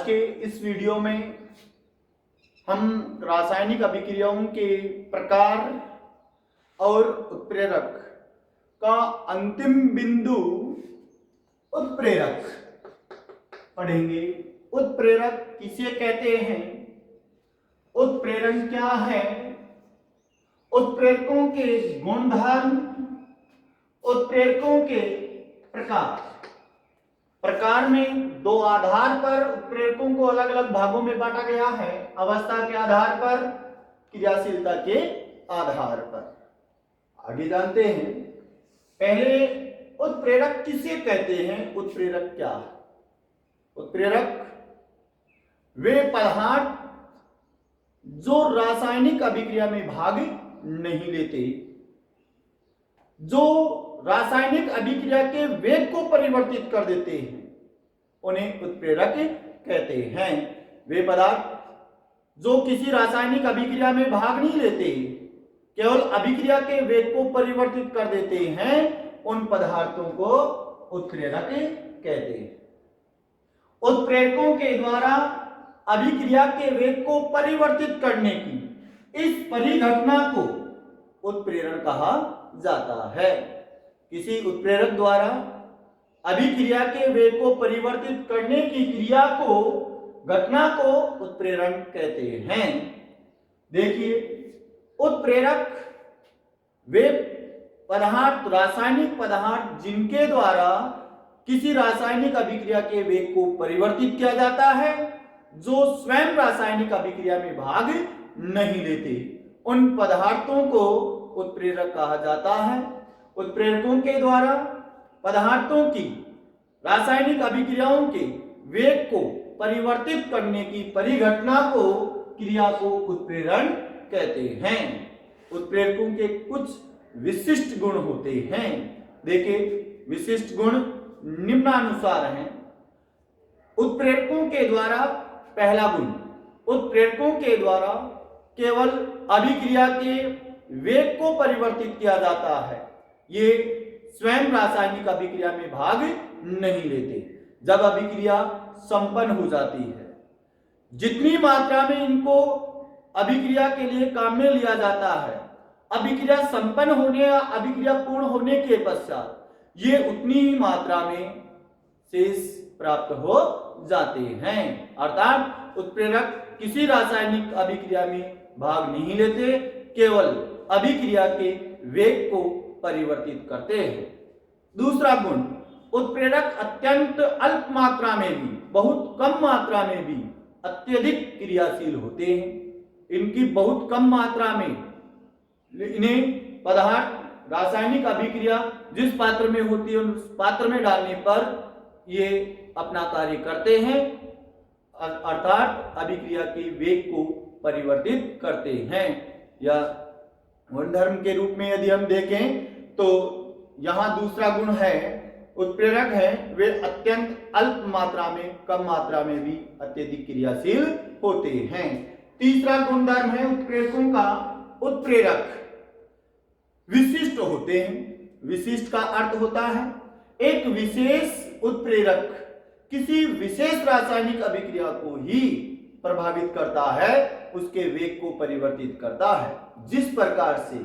के इस वीडियो में हम रासायनिक अभिक्रियाओं के प्रकार और उत्प्रेरक का अंतिम बिंदु उत्प्रेरक पढ़ेंगे। उत्प्रेरक किसे कहते हैं, उत्प्रेरण क्या है, उत्प्रेरकों के गुणधर्म, उत्प्रेरकों के प्रकार। प्रकार में दो आधार पर उत्प्रेरकों को अलग अलग भागों में बांटा गया है, अवस्था के आधार पर, क्रियाशीलता के आधार पर। आगे जानते हैं। पहले उत्प्रेरक किसे कहते हैं, उत्प्रेरक क्या है। उत्प्रेरक वे पदार्थ जो रासायनिक अभिक्रिया में भाग नहीं लेते, जो रासायनिक अभिक्रिया के वेग को परिवर्तित कर देते हैं, उन्हें उत्प्रेरक कहते हैं। वे पदार्थ जो किसी रासायनिक अभिक्रिया में भाग नहीं लेते, केवल अभिक्रिया के वेग को परिवर्तित कर देते हैं, उन पदार्थों को उत्प्रेरक कहते हैं। उत्प्रेरकों के द्वारा अभिक्रिया के वेग को परिवर्तित करने की इस परिघटना को उत्प्रेरण कहा जाता है। किसी उत्प्रेरक द्वारा अभिक्रिया के वेग को परिवर्तित करने की क्रिया को, घटना को उत्प्रेरण कहते हैं। देखिए, उत्प्रेरक वे पदार्थ, रासायनिक पदार्थ जिनके द्वारा किसी रासायनिक अभिक्रिया के वेग को परिवर्तित किया जाता है, जो स्वयं रासायनिक अभिक्रिया में भाग नहीं लेते, उन पदार्थों को उत्प्रेरक कहा जाता है। उत्प्रेरकों के द्वारा पदार्थों की रासायनिक अभिक्रियाओं के वेग को परिवर्तित करने की परिघटना को, क्रिया को उत्प्रेरण कहते हैं। उत्प्रेरकों के कुछ विशिष्ट गुण होते हैं। देखिए, विशिष्ट गुण निम्नानुसार हैं। उत्प्रेरकों के द्वारा, पहला गुण, उत्प्रेरकों के द्वारा केवल अभिक्रिया के वेग को परिवर्तित किया जाता है। ये स्वयं रासायनिक अभिक्रिया में भाग नहीं लेते। जब अभिक्रिया संपन्न हो जाती है, जितनी मात्रा में इनको अभिक्रिया के लिए काम में लिया जाता है, अभिक्रिया संपन्न होने या अभिक्रिया पूर्ण होने के पश्चात ये उतनी ही मात्रा में शेष प्राप्त हो जाते हैं। अर्थात उत्प्रेरक किसी रासायनिक अभिक्रिया में भाग नहीं लेते, केवल अभिक्रिया के वेग को परिवर्तित करते हैं। दूसरा गुण, उत्प्रेरक अत्यंत अल्प मात्रा में भी, बहुत कम मात्रा में भी अत्यधिक क्रियाशील होते हैं। इनकी बहुत कम मात्रा में इन्हें पदार्थ, रासायनिक अभिक्रिया जिस पात्र में होती है उस पात्र में डालने पर ये अपना कार्य करते हैं, अर्थात अभिक्रिया के वेग को परिवर्तित करते हैं। या गुणधर्म के रूप में यदि हम देखें तो यहां दूसरा गुण है, उत्प्रेरक है वे अत्यंत अल्प मात्रा में, कम मात्रा में भी अत्यधिक क्रियाशील होते हैं। तीसरा गुणधर्म है उत्प्रेरकों का, उत्प्रेरक विशिष्ट होते हैं। विशिष्ट का अर्थ होता है एक विशेष उत्प्रेरक किसी विशेष रासायनिक अभिक्रिया को ही प्रभावित करता है, उसके वेग को परिवर्तित करता है। जिस प्रकार से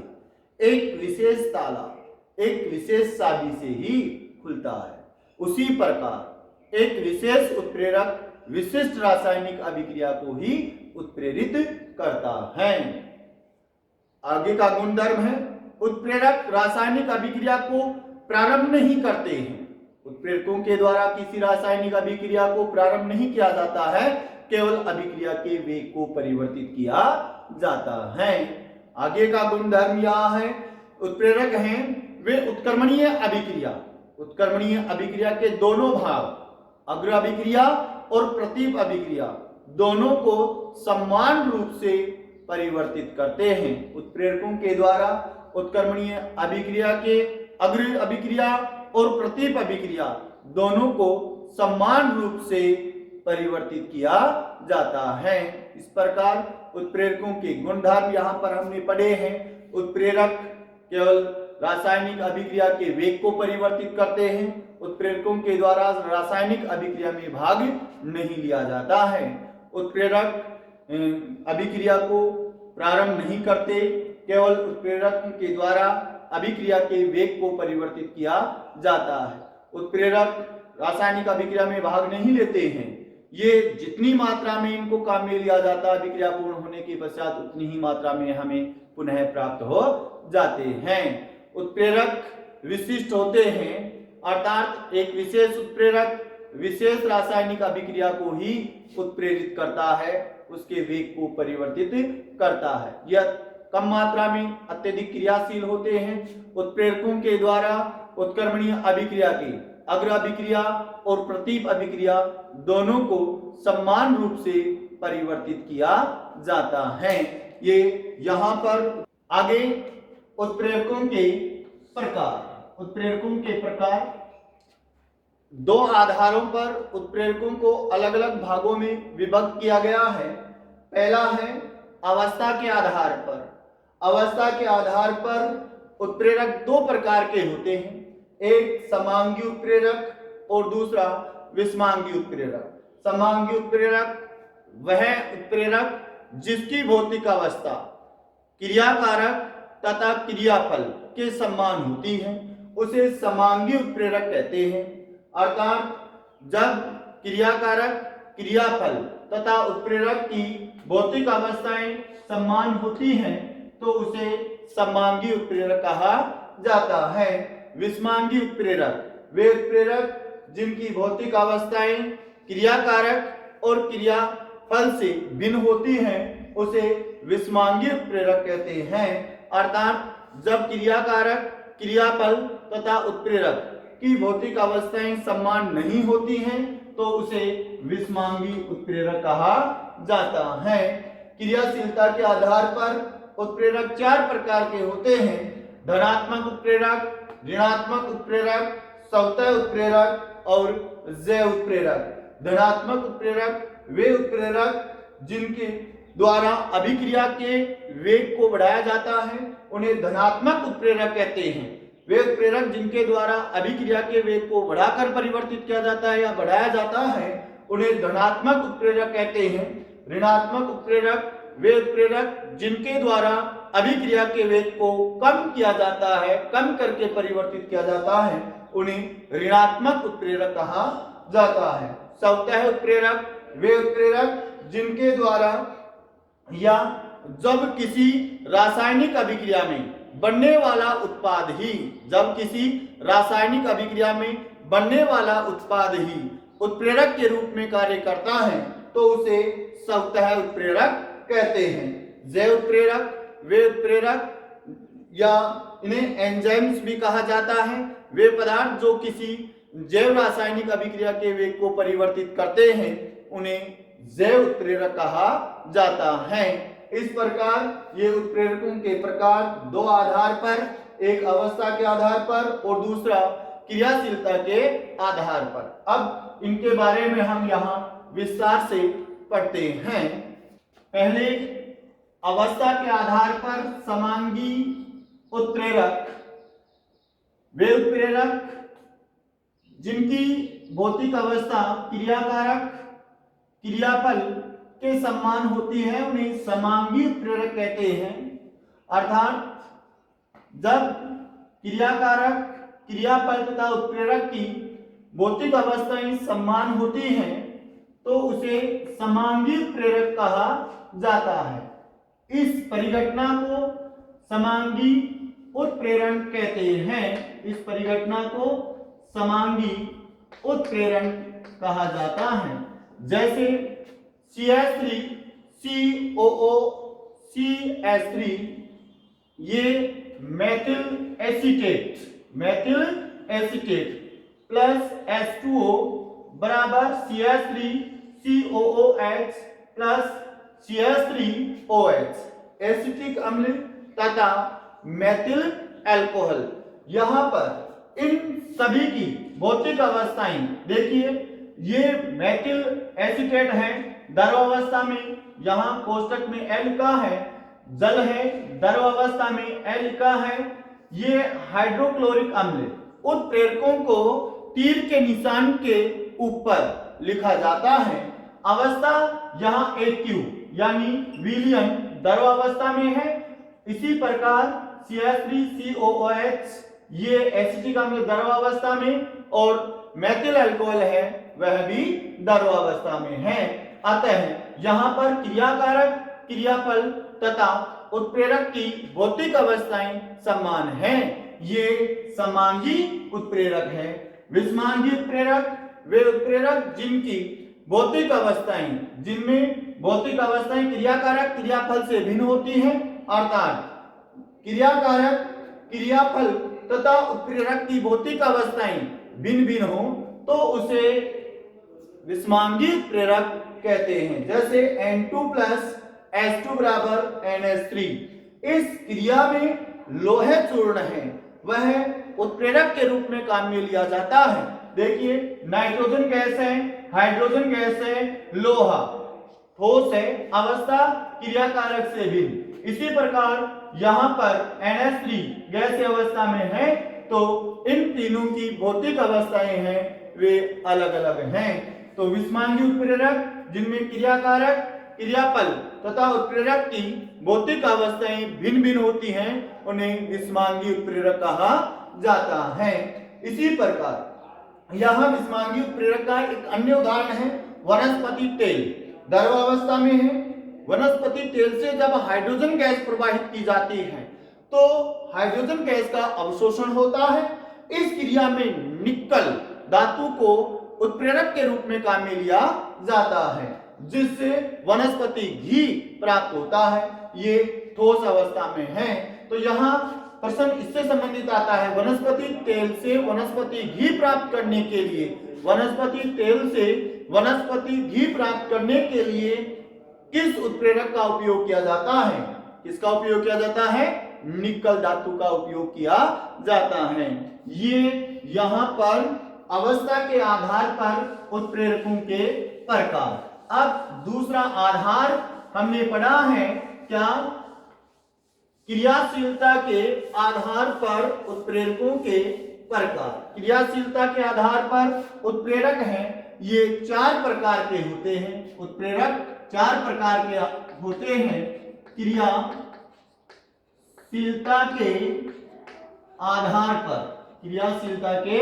एक विशेष ताला एक विशेष चाबी से ही खुलता है, उसी प्रकार एक विशेष उत्प्रेरक विशिष्ट रासायनिक अभिक्रिया को ही उत्प्रेरित करता है। आगे का गुणधर्म है, उत्प्रेरक रासायनिक अभिक्रिया को प्रारंभ नहीं करते हैं। उत्प्रेरकों के द्वारा किसी रासायनिक अभिक्रिया को प्रारंभ नहीं किया जाता है, केवल अभिक्रिया के वेग को परिवर्तित किया जाता है। आगे का गुणधर्म यह है, उत्प्रेरक हैं वे उत्क्रमणीय अभिक्रिया, उत्क्रमणीय अभिक्रिया के दोनों भाग, अग्र अभिक्रिया और प्रतीप अभिक्रिया, दोनों को समान रूप से परिवर्तित करते हैं। उत्प्रेरकों के द्वारा उत्क्रमणीय अभिक्रिया के अग्र अभिक्रिया और प्रतीप अभिक्रिया दोनों को समान रूप से परिवर्तित किया जाता है। इस प्रकार उत्प्रेरकों के गुणधर्म यहां पर हमने पढ़े हैं। उत्प्रेरक केवल रासायनिक अभिक्रिया के वेग को परिवर्तित करते हैं। उत्प्रेरकों के द्वारा रासायनिक अभिक्रिया में भाग नहीं लिया जाता है। उत्प्रेरक अभिक्रिया को प्रारंभ नहीं करते, केवल उत्प्रेरक के द्वारा अभिक्रिया के वेग को परिवर्तित किया जाता है। उत्प्रेरक रासायनिक अभिक्रिया में भाग नहीं लेते हैं। ये जितनी मात्रा में इनको काम में लिया जाता है अभिक्रिया पूर्ण होने के पश्चात उतनी ही मात्रा में हमें पुनः प्राप्त हो जाते हैं। उत्प्रेरक विशिष्ट होते हैं, अर्थात एक विशेष उत्प्रेरक विशेष रासायनिक अभिक्रिया को ही उत्प्रेरित करता है, उसके वेग को परिवर्तित करता है। यह कम मात्रा में अत्यधिक क्रियाशील होते हैं। उत्प्रेरकों के द्वारा उत्क्रमणीय अभिक्रिया की अग्र अभिक्रिया और प्रतीप अभिक्रिया दोनों को समान रूप से परिवर्तित किया जाता है। ये यहाँ पर आगे उत्प्रेरकों के प्रकार दो आधारों पर उत्प्रेरकों को अलग अलग भागों में विभक्त किया गया है। पहला है अवस्था के आधार पर। अवस्था के आधार पर उत्प्रेरक दो प्रकार के होते हैं, एक समांगी उत्प्रेरक और दूसरा विषमांगी उत्प्रेरक। समांगी उत्प्रेरक वह उत्प्रेरक जिसकी भौतिक अवस्था क्रियाकारक तथा क्रियाफल के समान होती है, उसे समांगी उत्प्रेरक कहते हैं। अर्थात जब क्रियाकारक क्रियाफल तथा उत्प्रेरक की भौतिक अवस्थाएं समान होती हैं तो उसे समांगी उत्प्रेरक कहा जाता है। विषमांगी उत्प्रेरक वे उत्प्रेरक जिनकी भौतिक अवस्थाएं क्रियाकारक और क्रियाफल से भिन्न होती हैं, उसे विषमांगी उत्प्रेरक कहते हैं। अर्थात जब क्रियाकारक क्रियाफल तथा उत्प्रेरक की भौतिक अवस्थाएं समान नहीं होती हैं तो उसे विषमांगी उत्प्रेरक कहा जाता है। क्रियाशीलता के आधार पर उत्प्रेरक चार प्रकार के होते हैं, धनात्मक उत्प्रेरक, ऋणात्मक उत्प्रेरक, स्वतः उत्प्रेरक और जैव उत्प्रेरक। धनात्मक उत्प्रेरक वे उत्प्रेरक जिनके द्वारा अभिक्रिया के वेग को बढ़ाया जाता है, उन्हें धनात्मक उत्प्रेरक कहते हैं। वे उत्प्रेरक जिनके द्वारा अभिक्रिया के वेग को बढ़ाकर परिवर्तित किया जाता है या बढ़ाया जाता है, उन्हें धनात्मक उत्प्रेरक कहते हैं। ऋणात्मक उत्प्रेरक वे उत्प्रेरक जिनके द्वारा अभिक्रिया के वेग को कम किया जाता है, कम करके परिवर्तित किया जाता है, उन्हें ऋणात्मक उत्प्रेरक कहा जाता है। स्वतः उत्प्रेरक वे उत्प्रेरक जिनके द्वारा या जब किसी रासायनिक अभिक्रिया में बनने वाला उत्पाद ही उत्प्रेरक के रूप में कार्य करता है तो उसे स्वतः उत्प्रेरक कहते हैं। जैव उत्प्रेरक वे उत्प्रेरक या इन्हें एंजाइम्स भी कहा जाता है, वे पदार्थ जो किसी जैव रासायनिक अभिक्रिया के वेग को परिवर्तित करते हैं, उन्हें जैव उत्प्रेरक कहा जाता है। इस प्रकार ये उत्प्रेरकों के प्रकार दो आधार पर, एक अवस्था के आधार पर और दूसरा क्रियाशीलता के आधार पर। अब इनके बारे में हम यहाँ विस्तार से पढ़ते हैं। पहले अवस्था के आधार पर समांगी उत्प्रेरक वे उत्प्रेरक जिनकी भौतिक अवस्था क्रियाकारक क्रियाफल के समान होती है, उन्हें समांगी उत्प्रेरक कहते हैं। अर्थात जब क्रियाकारक क्रियाफल तथा उत्प्रेरक की भौतिक अवस्थाएं समान होती हैं तो उसे समांगी उत्प्रेरक कहा जाता है। इस परिघटना को समांगी उत्प्रेरण कहते हैं। इस परिघटना को समांगी उत्प्रेरण कहा जाता है। जैसे CH3 COO CH3 ये मेथिल एसीटेट प्लस H2O बराबर CH3 COOH plus CH3OH acetic अम्ल तथा मेथिल अल्कोहल। यहाँ पर इन सभी की भौतिक अवस्थाएं देखिए, ये मेथिल एसीटेट है द्रव अवस्था में, यहाँ कोष्टक में L का है, जल है द्रव अवस्था में L का है, ये हाइड्रोक्लोरिक अम्ल उत्प्रेरकों को तीर के निशान के ऊपर लिखा जाता है। अवस्था यहाँ AQ यानी विलयन द्रवावस्था में है। इसी प्रकार CH3COOH ये एसिटिक अम्ल द्रवावस्था में और मेथिल अल्कोहल है वह भी द्रवावस्था में है। अतः यहाँ पर क्रियाकारक, क्रियाफल तथा उत्प्रेरक की भौतिक अवस्थाएं समान हैं। ये समांगी उत्प्रेरक है। विषमांगी उत्प्रेरक वे उत्प्रेरक जिनकी भौतिक अवस्थाएं, जिनमें भौतिक अवस्थाएं क्रियाकारक क्रियाफल से भिन्न होती हैं, अर्थात क्रियाकारक क्रियाफल तथा उत्प्रेरक की भौतिक अवस्थाएं भिन्न भिन्न हो तो उसे विषमांगी उत्प्रेरक कहते हैं। जैसे N2 प्लस H2 बराबर NH3। इस क्रिया में लोहे चूर्ण है वह उत्प्रेरक के रूप में काम में लिया जाता है। देखिए नाइट्रोजन गैस है, हाइड्रोजन गैस है, लोहा ठोस है, अवस्था क्रियाकारक से भिन्न। इसी प्रकार यहाँ पर NH3 गैसीय अवस्था में है तो इन तीनों की भौतिक अवस्थाएं हैं वे अलग अलग हैं। तो विषमांगी उत्प्रेरक जिनमें क्रियाकारक क्रियाफल तथा उत्प्रेरक की भौतिक अवस्थाएं भिन्न भिन्न होती हैं उन्हें विषमांगी उत्प्रेरक कहा जाता है। इसी प्रकार यहाँ विषमांगी उत्प्रेरक का एक अन्य उदाहरण है वनस्पति तेल। द्रवावस्था में है। वनस्पति तेल से जब हाइड्रोजन गैस प्रवाहित की जाती है तो हाइड्रोजन गैस का अवशोषण होता है। इस क्रिया में निकल धातु को उत्प्रेरक के रूप में काम में लिया जाता है जिससे वनस्पति घी प्राप्त होता है। ये ठोस अवस्था में है। तो यहाँ प्रश्न इससे संबंधित आता है वनस्पति तेल से वनस्पति घी प्राप्त करने के लिए, वनस्पति तेल से वनस्पति घी प्राप्त करने के लिए किस उत्प्रेरक का उपयोग किया जाता है? किसका उपयोग किया जाता है? निकल धातु का उपयोग किया जाता है। ये यहाँ पर अवस्था के आधार पर उत्प्रेरकों के प्रकार। अब दूसरा आधार हमने पढ़ा है क्या? क्रियाशीलता के आधार पर उत्प्रेरकों के प्रकार। क्रियाशीलता के आधार पर उत्प्रेरक हैं ये 4 प्रकार के होते हैं। उत्प्रेरक 4 प्रकार के होते हैं। क्रियाशीलता के आधार पर, क्रियाशीलता के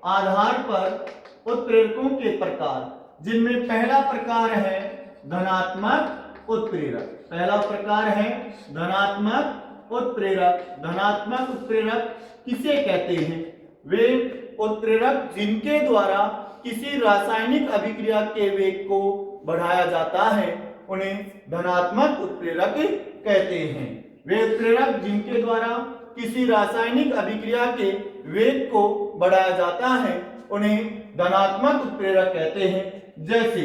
आधार पर उत्प्रेरकों के प्रकार, जिनमें पहला प्रकार है धनात्मक उत्प्रेरक। पहला प्रकार है धनात्मक उत्प्रेरक। धनात्मक उत्प्रेरक किसे कहते हैं? वे उत्प्रेरक जिनके द्वारा किसी रासायनिक अभिक्रिया के वेग को बढ़ाया जाता है उन्हें धनात्मक उत्प्रेरक कहते हैं। वे उत्प्रेरक जिनके द्वारा किसी रासायनिक अभिक्रिया के वेग को बढ़ाया जाता है उन्हें धनात्मक उत्प्रेरक कहते हैं। जैसे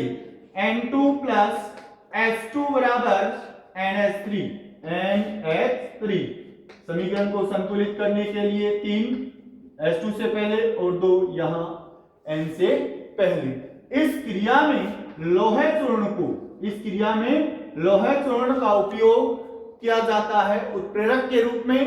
N2 प्लस H2 बराबर NH3। समीकरण को संतुलित करने के लिए 3 H2 से पहले और 2 यहाँ N से पहले। इस क्रिया में लोहे चूर्ण को, इस क्रिया में लोहे चूर्ण का उपयोग किया जाता है उत्प्रेरक के रूप में।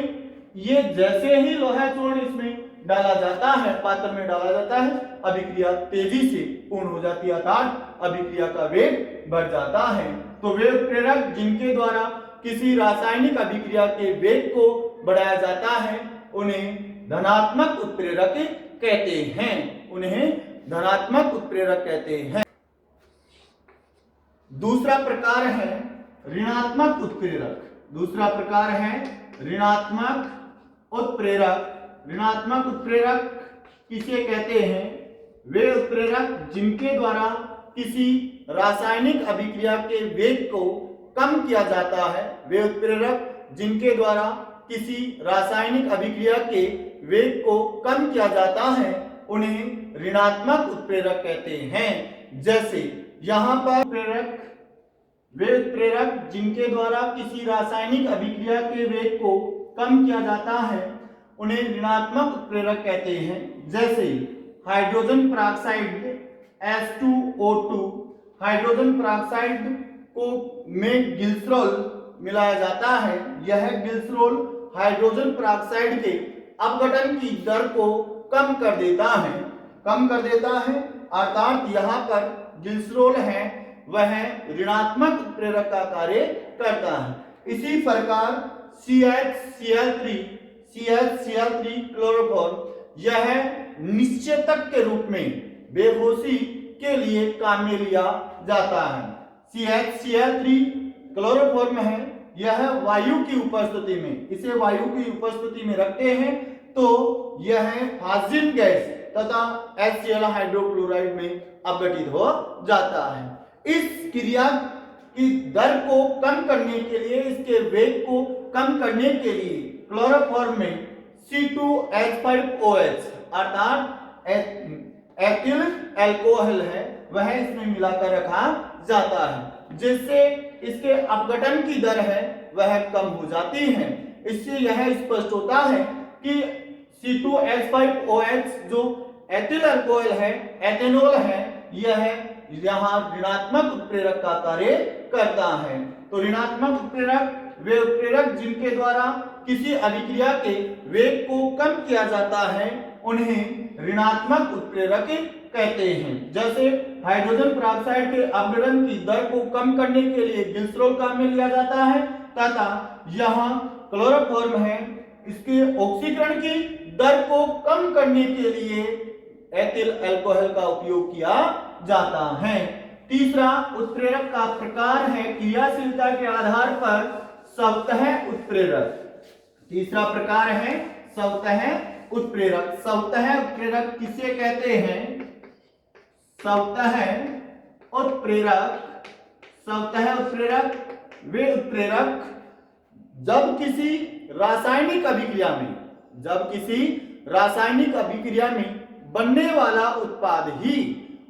ये जैसे ही लोहे चूर्ण इसमें डाला जाता है, पात्र में डाला जाता है, अभिक्रिया तेजी से पूर्ण हो जाती है अर्थात अभिक्रिया का वेग बढ़ जाता है। तो वे उत्प्रेरक जिनके द्वारा किसी रासायनिक अभिक्रिया के वेग को बढ़ाया जाता है उन्हें धनात्मक उत्प्रेरक कहते हैं। उन्हें धनात्मक उत्प्रेरक कहते हैं। दूसरा प्रकार है ऋणात्मक उत्प्रेरक। दूसरा प्रकार है ऋणात्मक उत्प्रेरक। ऋणात्मक उत्प्रेरक किसे कहते हैं? वे उत्प्रेरक जिनके द्वारा किसी रासायनिक अभिक्रिया के वेग को कम किया जाता है। वे उत्प्रेरक जिनके द्वारा किसी रासायनिक अभिक्रिया के वेग को कम किया जाता है उन्हें ऋणात्मक उत्प्रेरक कहते हैं। जैसे यहाँ पर उत्प्रेरक, वे उत्प्रेरक जिनके द्वारा किसी रासायनिक अभिक्रिया के वेग को कम किया जाता है उन्हें ऋणात्मक उत्प्रेरक कहते हैं। जैसे hydrogen peroxide H2O2, hydrogen peroxide को में ग्लिसरॉल मिलाया जाता है। यह ग्लिसरॉल हाइड्रोजन पेरोक्साइड के अपघटन की दर को कम कर देता है, अर्थात यहाँ पर ग्लिसरॉल है वह ऋणात्मक उत्प्रेरक का कार्य करता है। इसी प्रकार CHCl3 क्लोरोफॉर्म यह निश्चेतक के रूप में बेहोशी के लिए काम में लिया जाता है। CHCl3 क्लोरोफॉर्म है, यह वायु की उपस्थिति में, इसे वायु की उपस्थिति में रखते हैं तो यह हाजिन गैस तथा HCl हाइड्रोक्लोराइड में अपघटित हो जाता है। इस क्रिया की दर को कम करने के लिए, इसके वेग को कम करने के लिए क्लोरोफॉर्म में C2H5OH अर्थात एथिल अल्कोहल है वह इसमें मिलाकर रखा जाता है, जिससे इसके अपघटन की दर है वह कम हो जाती है। इससे यह स्पष्ट होता है कि C2H5OH जो एथिल अल्कोहल है, एथेनॉल है, यह यहाँ ऋणात्मक उत्प्रेरक का कार्य करता है। तो ऋणात्मक उत्प्रेरक वे उत्प्रेरक जिनके द्वारा किसी अभिक्रिया के वेग को कम किया जाता है उन्हें ऋणात्मक उत्प्रेरक कहते हैं। जैसे हाइड्रोजन पेरोक्साइड के अपघटन की दर को कम करने के लिए ग्लिसरॉल काम में लिया जाता है, तथा यहाँ क्लोरोफॉर्म है, इसके ऑक्सीकरण की दर को कम करने के लिए एथिल अल्कोहल का उपयोग किया जाता है। तीसरा उत्प्रेरक का प्रकार है क्रियाशीलता के आधार पर स्वतः उत्प्रेरक। तीसरा प्रकार है स्वतः उत्प्रेरक। स्वतः उत्प्रेरक किसे कहते हैं? स्वतः उत्प्रेरक वे उत्प्रेरक जब किसी रासायनिक अभिक्रिया में बनने वाला उत्पाद ही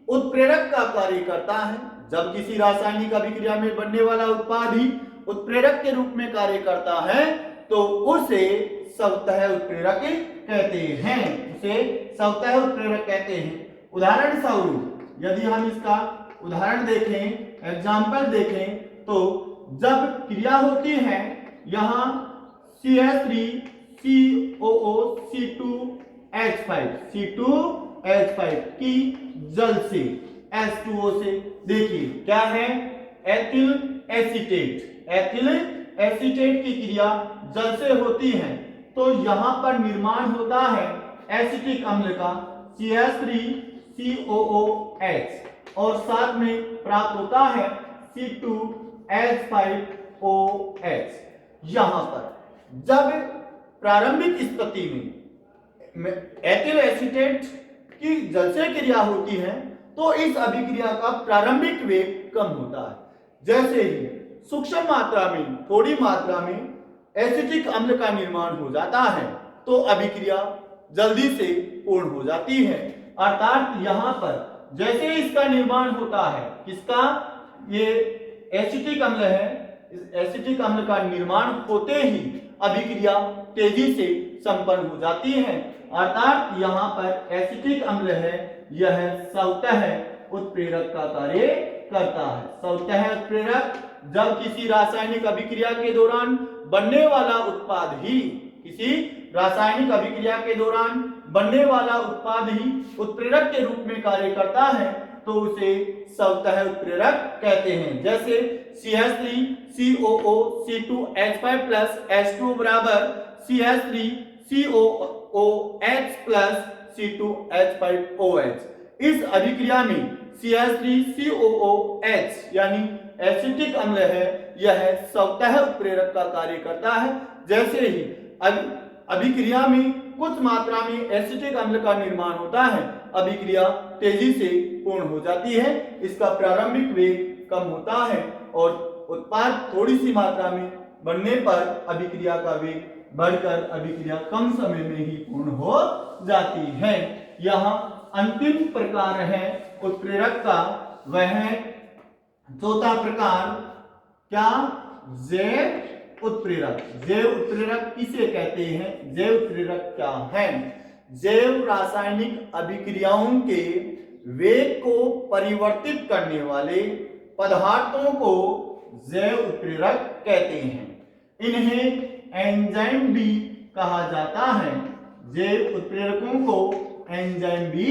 उत्प्रेरक का कार्य करता है। जब किसी रासायनिक अभिक्रिया में बनने वाला उत्पाद ही उत्प्रेरक के रूप में कार्य करता है तो उसे स्वतः उत्प्रेरक कहते हैं। उदाहरण स्वरूप यदि हम इसका उदाहरण देखें, एग्जाम्पल देखें, तो जब क्रिया होती है यहाँ C2H5 की जल से H2O से, देखिए क्या है, एथिल एसीटेट की क्रिया जल से होती है तो यहाँ पर निर्माण होता है एसिटिक अम्ल का CH3COOH और साथ में प्राप्त होता है C2H5OH। यहाँ पर जब प्रारंभिक स्थिति में एथिल एसीटेट की जल से क्रिया होती है तो इस अभिक्रिया का प्रारंभिक वेग कम होता है। जैसे ही सूक्ष्म मात्रा में, थोड़ी मात्रा में एसिटिक अम्ल का निर्माण हो जाता है तो अभिक्रिया जल्दी से पूर्ण हो जाती है। अर्थात यहाँ पर जैसे इसका निर्माण होता है, किसका, ये एसिटिक अम्ल है, इस एसिटिक अम्ल का निर्माण होते ही अभिक्रिया तेजी से संपन्न हो जाती है। अर्थात यहाँ पर एसिटिक अम्ल है, यह स्वतः उत्प्रेरक का कार्य करता है। स्वतः उत्प्रेरक जब किसी रासायनिक अभिक्रिया के दौरान बनने वाला उत्पाद ही उत्प्रेरक के रूप में कार्य करता है तो उसे स्वतः उत्प्रेरक कहते हैं। जैसे CH3COOC2H5 H2 बराबर CH3COOH C2H5OH। इस अभिक्रिया में CH3COOH यानी एसिटिक अम्ल है, यह स्वतः उत्प्रेरक का कार्य करता है। जैसे ही अभिक्रिया में कुछ मात्रा में एसिटिक अम्ल का निर्माण होता है, अभिक्रिया तेजी से पूर्ण हो जाती है, इसका प्रारंभिक वेग कम होता है और उत्पाद थोड़ी सी मात्रा में बनने पर अभिक्रिया का वेग बढ़कर अभिक्रिया कम समय में ही पूर्ण हो जाती है। यहाँ अंतिम प्रकार है उत्प्रेरक का, वह है चौथा प्रकार, क्या, जैव उत्प्रेरक। जैव उत्प्रेरक किसे कहते हैं? जैव उत्प्रेरक क्या है? जैव रासायनिक अभिक्रियाओं के वेग को परिवर्तित करने वाले पदार्थों को जैव उत्प्रेरक कहते हैं। इन्हें एंजाइम भी कहा जाता है। जैव उत्प्रेरकों को एंजाइम भी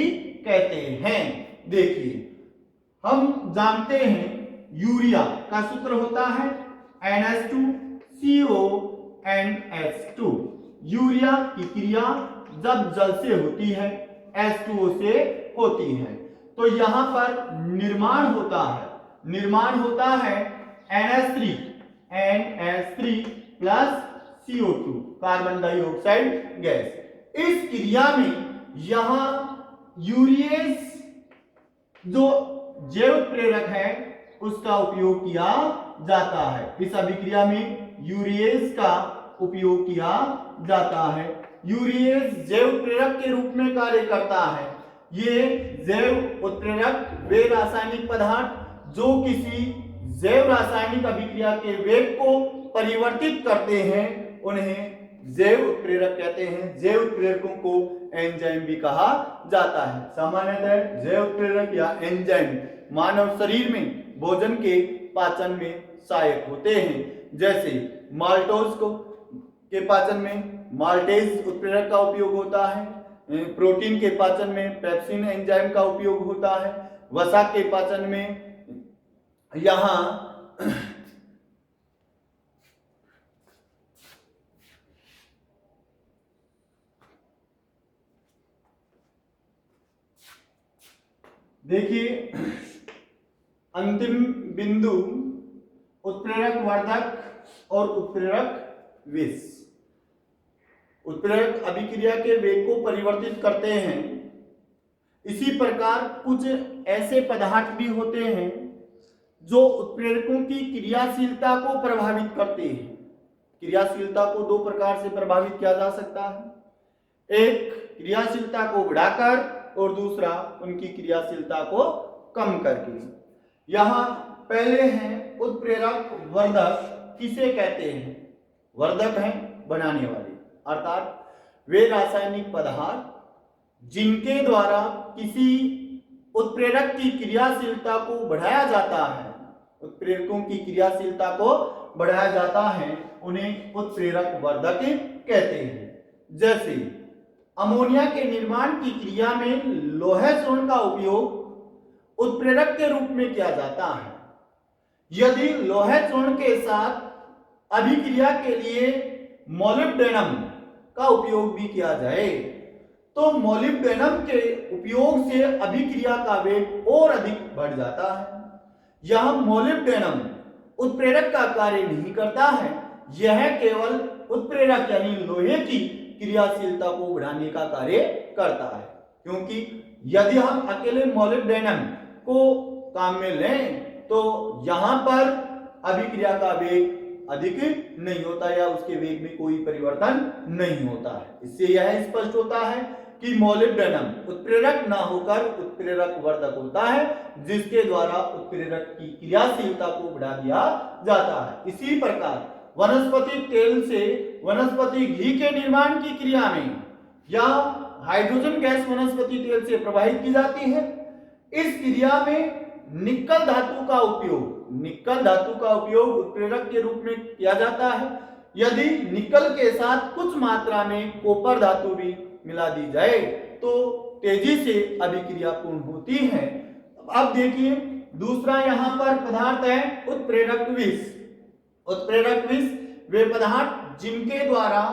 कहते हैं। देखिए, हम जानते हैं यूरिया का सूत्र होता है NH2CO H2। यूरिया की क्रिया जब जल से होती है H2O से होती है तो यहां पर निर्माण होता है NH3 plus CO2 carbon dioxide gas. इस क्रिया में यहां यूरिएज जो जैव प्रेरक है उसका उपयोग किया जाता है। इस अभिक्रिया में यूरिएज का उपयोग किया जाता है। यूरिएज जैव प्रेरक के रूप में कार्य करता है। ये जैव उत्प्रेरक वे रासायनिक पदार्थ जो किसी जैव रासायनिक अभिक्रिया के वेग को परिवर्तित करते हैं उन्हें जैव उत्प्रेरक कहते हैं। जैव उत्प्रेरकों को एंजाइम भी कहा जाता है। सामान्यतः जैव उत्प्रेरक या एंजाइम मानव शरीर में भोजन के पाचन में सहायक होते हैं। जैसे माल्टोज के पाचन में माल्टेज उत्प्रेरक का उपयोग होता है। प्रोटीन के पाचन में पेप्सिन एंजाइम का उपयोग होता है। वसा के पाचन में यहां देखिए अंतिम बिंदु उत्प्रेरक वर्धक और उत्प्रेरक विष। उत्प्रेरक अभिक्रिया के वेग को परिवर्तित करते हैं। इसी प्रकार कुछ ऐसे पदार्थ भी होते हैं जो उत्प्रेरकों की क्रियाशीलता को प्रभावित करते हैं। क्रियाशीलता को दो प्रकार से प्रभावित किया जा सकता है, एक क्रियाशीलता को बढ़ाकर और दूसरा उनकी क्रियाशीलता को कम करके। यहां पहले हैं उत्प्रेरक वर्धक। किसे कहते हैं? वर्धक हैं बनाने वाले, अर्थात वे रासायनिक पदार्थ जिनके द्वारा किसी उत्प्रेरक की क्रियाशीलता को बढ़ाया जाता है, उत्प्रेरकों की क्रियाशीलता को बढ़ाया जाता है, उन्हें उत्प्रेरक वर्धक कहते हैं। जैसे अमोनिया के निर्माण की क्रिया में लोहे चूर्ण का उपयोग उत्प्रेरक के रूप में किया जाता है। यदि लोहे चूर्ण के साथ अभिक्रिया के लिए मोलिब्डेनम का उपयोग भी किया जाए तो मोलिब्डेनम के उपयोग से अभिक्रिया का वेग और अधिक बढ़ जाता है। यह मोलिब्डेनम उत्प्रेरक का कार्य नहीं करता है, यह केवल उत्प्रेरक यानी लोहे की क्रियाशीलता को बढ़ाने का कार्य करता है। क्योंकि यदि हम अकेले मोलिब्डेनम को काम में लें तो यहां पर अभिक्रिया का वेग अधिक नहीं होता या उसके वेग में कोई परिवर्तन नहीं होता है। इससे यह स्पष्ट होता है कि मोलिब्डेनम उत्प्रेरक ना होकर उत्प्रेरक वर्धक होता है, जिसके द्वारा उत्प्रेरक की क्रियाशीलता को बढ़ा दिया जाता है। इसी प्रकार वनस्पति तेल से वनस्पति घी के निर्माण की क्रिया में या हाइड्रोजन गैस वनस्पति तेल से प्रवाहित की जाती है। इस क्रिया में निकल धातु का उपयोग उत्प्रेरक के रूप में किया जाता है। यदि निकल के साथ कुछ मात्रा में कॉपर धातु भी मिला दी जाए तो तेजी से अभिक्रिया पूर्ण होती है। अब देखिए दूसरा यहां पर पदार्थ है उत्प्रेरक विष। उत्प्रेरक विष वे पदार्थ जिनके द्वारा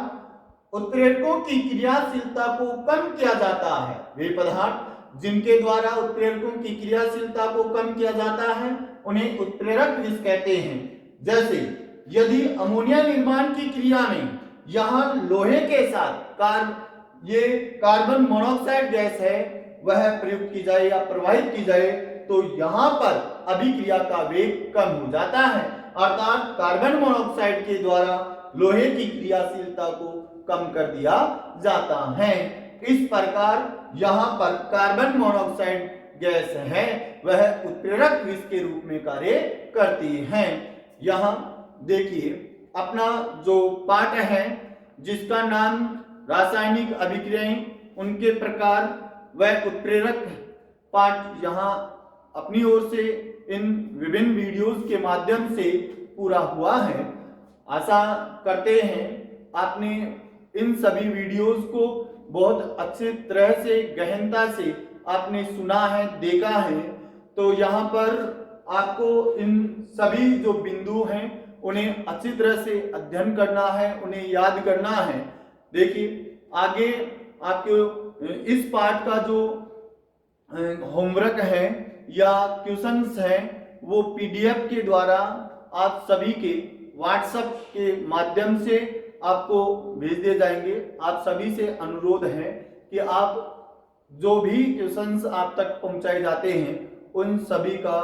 उत्प्रेरकों की क्रियाशीलता को कम किया जाता है। वे पदार्थ जिनके द्वारा उत्प्रेरकों की क्रियाशीलता को कम किया जाता है उन्हें उत्प्रेरक विष कहते हैं। जैसे यदि अमोनिया निर्माण की क्रिया में यहां लोहे के साथ ये कार्बन मोनोऑक्साइड गैस है वह प्रयुक्त की जाए या प्रवाहित की जाए तो यहां पर अभिक्रिया का वेग कम हो जाता है, अर्थात कार्बन मोनोऑक्साइड के द्वारा लोहे की क्रियाशीलता को कम कर दिया जाता है। इस प्रकार यहां पर कार्बन मोनोऑक्साइड गैस है वह उत्प्रेरक विष के रूप में कार्य करती है। यहां देखिए अपना जो पाठ है जिसका नाम रासायनिक अभिक्रियाएं उनके प्रकार वह उत्प्रेरक पाठ यहां अपनी ओर से इन विभिन्न वीडियोस के माध्यम से पूरा हुआ है। आशा करते हैं आपने इन सभी वीडियोस को बहुत अच्छी तरह से गहनता से आपने सुना है, देखा है। तो यहाँ पर आपको इन सभी जो बिंदु हैं उन्हें अच्छी तरह से अध्ययन करना है, उन्हें याद करना है। देखिए आगे आपके इस पार्ट का जो होमवर्क है या क्वेश्चंस है वो पीडीएफ के द्वारा आप सभी के व्हाट्सएप के माध्यम से आपको भेज दिए जाएंगे। आप सभी से अनुरोध है कि आप जो भी क्वेश्चंस आप तक पहुंचाए जाते हैं उन सभी का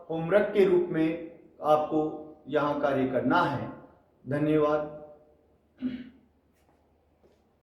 होमवर्क के रूप में आपको यहाँ कार्य करना है। धन्यवाद।